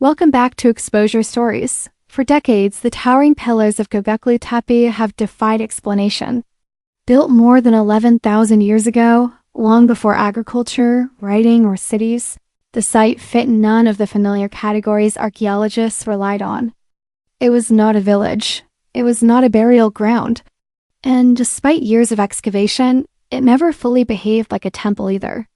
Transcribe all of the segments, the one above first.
Welcome back to Exposure Stories. For decades, the towering pillars of Göbekli Tepe have defied explanation. Built more than 11,000 years ago, long before agriculture, writing, or cities, the site fit none of the familiar categories archaeologists relied on. It was not a village. It was not a burial ground. And despite years of excavation, it never fully behaved like a temple either.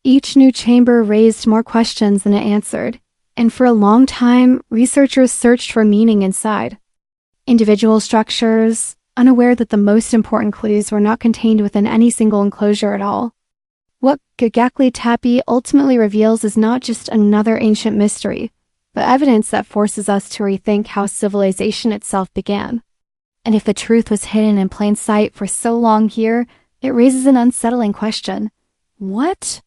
Each new chamber raised more questions than it answered, and for a long time, researchers searched for meaning inside. Individual structures, unaware that the most important clues were not contained within any single enclosure at all. What Göbekli Tepe ultimately reveals is not just another ancient mystery, but evidence that forces us to rethink how civilization itself began. And if the truth was hidden in plain sight for so long here, it raises an unsettling question. What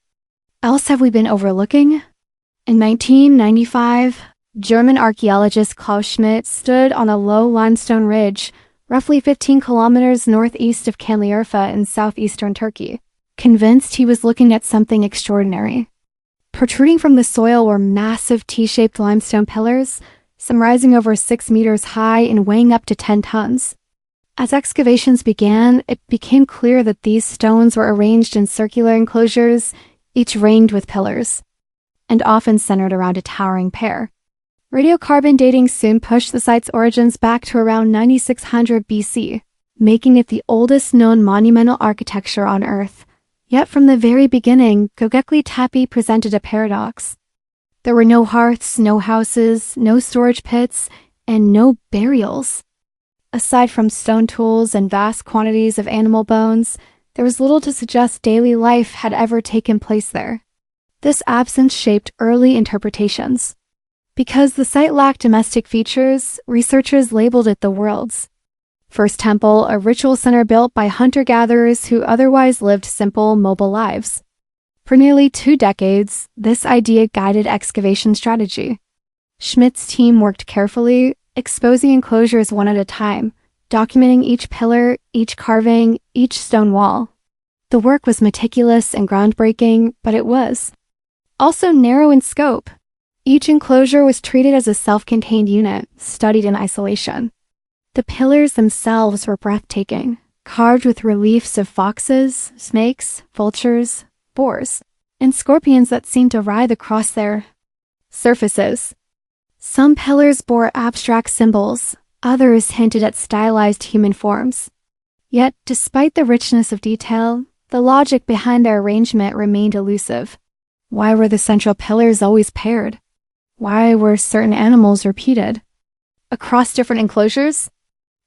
else have we been overlooking? In 1995, German archaeologist Klaus Schmidt stood on a low limestone ridge, roughly 15 kilometers northeast of Şanlıurfa in southeastern Turkey, convinced he was looking at something extraordinary. Protruding from the soil were massive T-shaped limestone pillars, some rising over 6 meters high and weighing up to 10 tons. As excavations began, it became clear that these stones were arranged in circular enclosures, each ringed with pillars, and often centered around a towering pair. Radiocarbon dating soon pushed the site's origins back to around 9600 BC, making it the oldest known monumental architecture on Earth. Yet from the very beginning, Göbekli Tepe presented a paradox. There were no hearths, no houses, no storage pits, and no burials. Aside from stone tools and vast quantities of animal bones, there was little to suggest daily life had ever taken place there. This absence shaped early interpretations. Because the site lacked domestic features, researchers labeled it the world's first temple, a ritual center built by hunter-gatherers who otherwise lived simple, mobile lives. For nearly 2 decades, this idea guided excavation strategy. Schmidt's team worked carefully, exposing enclosures one at a time, documenting each pillar, each carving, each stone wall. The work was meticulous and groundbreaking, but it was also narrow in scope. Each enclosure was treated as a self-contained unit, studied in isolation. The pillars themselves were breathtaking, carved with reliefs of foxes, snakes, vultures, boars, and scorpions that seemed to writhe across their surfaces. Some pillars bore abstract symbols, others hinted at stylized human forms. Yet, despite the richness of detail, the logic behind their arrangement remained elusive. Why were the central pillars always paired? Why were certain animals repeated across different enclosures?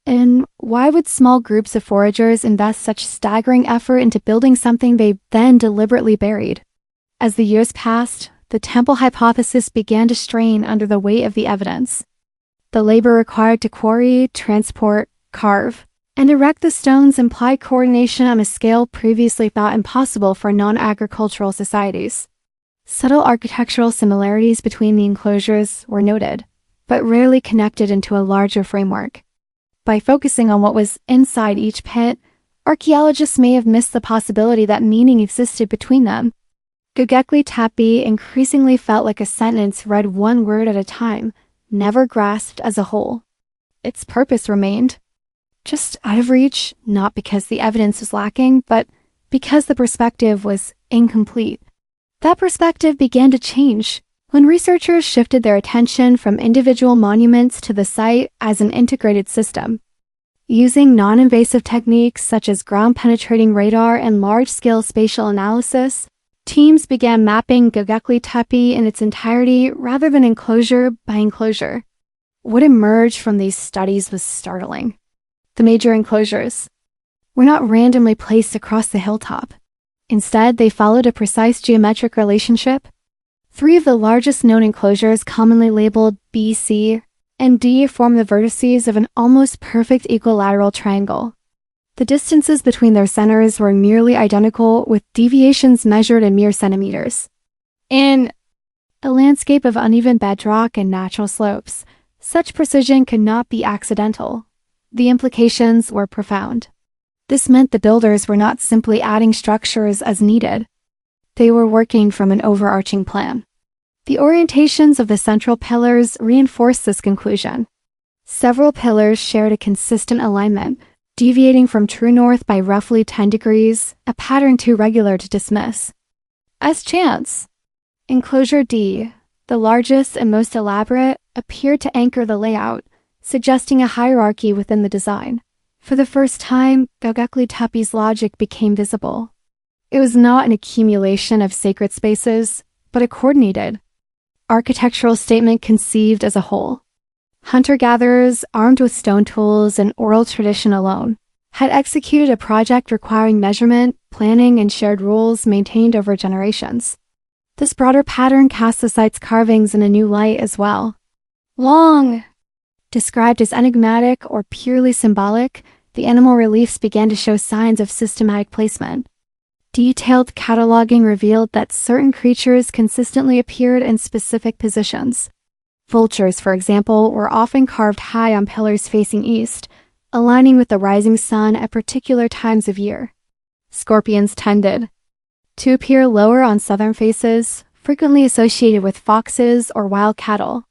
And why would small groups of foragers invest such staggering effort into building something they then deliberately buried? As the years passed, the temple hypothesis began to strain under the weight of the evidence. The labor required to quarry, transport, carve, and erect the stones implied coordination on a scale previously thought impossible for non-agricultural societies. Subtle architectural similarities between the enclosures were noted, but rarely connected into a larger framework. By focusing on what was inside each pit, archaeologists may have missed the possibility that meaning existed between them. Göbekli Tepe increasingly felt like a sentence read one word at a time, never grasped as a whole. Its purpose remained just out of reach, not because the evidence was lacking, but because the perspective was incomplete. That perspective began to change when researchers shifted their attention from individual monuments to the site as an integrated system. Using non-invasive techniques such as ground-penetrating radar and large-scale spatial analysis, teams began mapping Göbekli Tepe in its entirety rather than enclosure by enclosure. What emerged from these studies was startling. The major enclosures were not randomly placed across the hilltop. Instead, they followed a precise geometric relationship. 3 of the largest known enclosures, commonly labeled B, C, and D, form the vertices of an almost perfect equilateral triangle. The distances between their centers were nearly identical, with deviations measured in mere centimeters. In a landscape of uneven bedrock and natural slopes, such precision could not be accidental. The implications were profound. This meant the builders were not simply adding structures as needed. They were working from an overarching plan. The orientations of the central pillars reinforce this conclusion. Several pillars shared a consistent alignment, deviating from true north by roughly 10 degrees, a pattern too regular to dismiss as chance. Enclosure D, the largest and most elaborate, appeared to anchor the layout, suggesting a hierarchy within the design. For the first time, Göbekli Tepe's logic became visible. It was not an accumulation of sacred spaces, but a coordinated architectural statement conceived as a whole. Hunter-gatherers, armed with stone tools and oral tradition alone, had executed a project requiring measurement, planning, and shared rules maintained over generations. This broader pattern cast the site's carvings in a new light as well. Long described as enigmatic or purely symbolic, the animal reliefs began to show signs of systematic placement. Detailed cataloging revealed that certain creatures consistently appeared in specific positions. Vultures, for example, were often carved high on pillars facing east, aligning with the rising sun at particular times of year. Scorpions tended to appear lower on southern faces, frequently associated with foxes or wild cattle.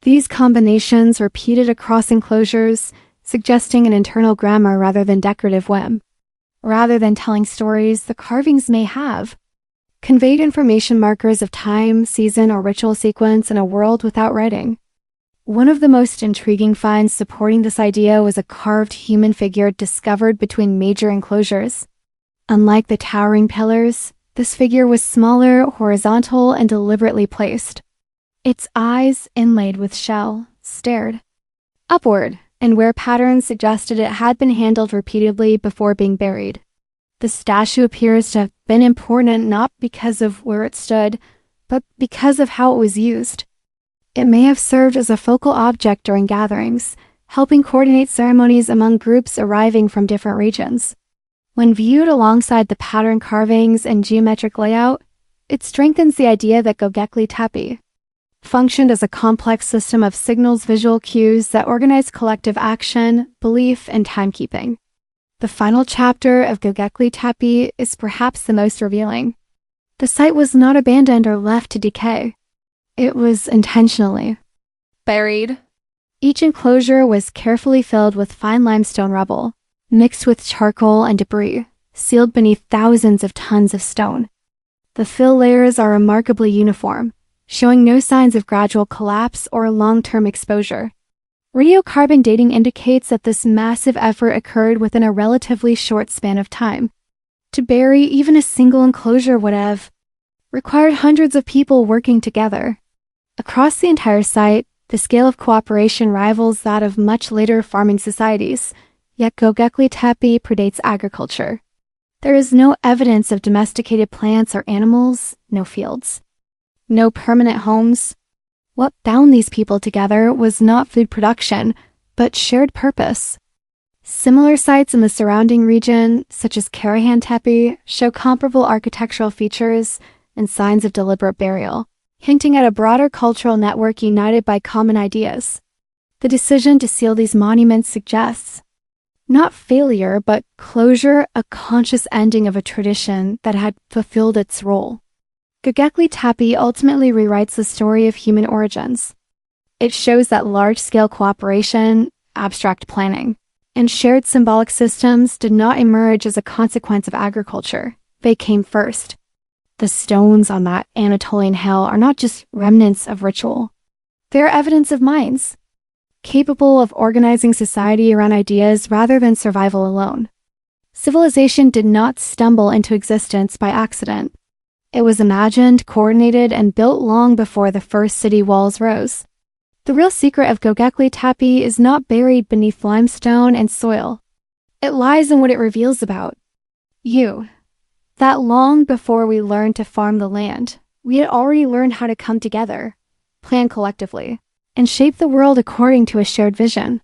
These combinations repeated across enclosures, suggesting an internal grammar rather than decorative whim. Rather than telling stories, the carvings may have conveyed information markers of time, season, or ritual sequence in a world without writing. One of the most intriguing finds supporting this idea was a carved human figure discovered between major enclosures. Unlike the towering pillars, this figure was smaller, horizontal, and deliberately placed. Its eyes, inlaid with shell, stared upward, and wear patterns suggested it had been handled repeatedly before being buried. The statue appears to have been important not because of where it stood, but because of how it was used. It may have served as a focal object during gatherings, helping coordinate ceremonies among groups arriving from different regions. When viewed alongside the pattern carvings and geometric layout, it strengthens the idea that Göbekli Tepe functioned as a complex system of signals, visual cues that organized collective action, belief, and timekeeping. The final chapter of Göbekli Tepe is perhaps the most revealing. The site was not abandoned or left to decay. It was intentionally buried. Each enclosure was carefully filled with fine limestone rubble, mixed with charcoal and debris, sealed beneath thousands of tons of stone. The fill layers are remarkably uniform, showing no signs of gradual collapse or long-term exposure. Radiocarbon dating indicates that this massive effort occurred within a relatively short span of time. To bury even a single enclosure would have required hundreds of people working together. Across the entire site, the scale of cooperation rivals that of much later farming societies, yet Göbekli Tepe predates agriculture. There is no evidence of domesticated plants or animals, no fields, no permanent homes. What bound these people together was not food production, but shared purpose. Similar sites in the surrounding region, such as Karahan Tepe, show comparable architectural features and signs of deliberate burial, hinting at a broader cultural network united by common ideas. The decision to seal these monuments suggests not failure, but closure, a conscious ending of a tradition that had fulfilled its role. Göbekli Tepe ultimately rewrites the story of human origins. It shows that large-scale cooperation, abstract planning, and shared symbolic systems did not emerge as a consequence of agriculture. They came first. The stones on that Anatolian hill are not just remnants of ritual. They are evidence of minds, capable of organizing society around ideas rather than survival alone. Civilization did not stumble into existence by accident. It was imagined, coordinated, and built long before the first city walls rose. The real secret of Göbekli Tepe is not buried beneath limestone and soil. It lies in what it reveals about you. That long before we learned to farm the land, we had already learned how to come together, plan collectively, and shape the world according to a shared vision.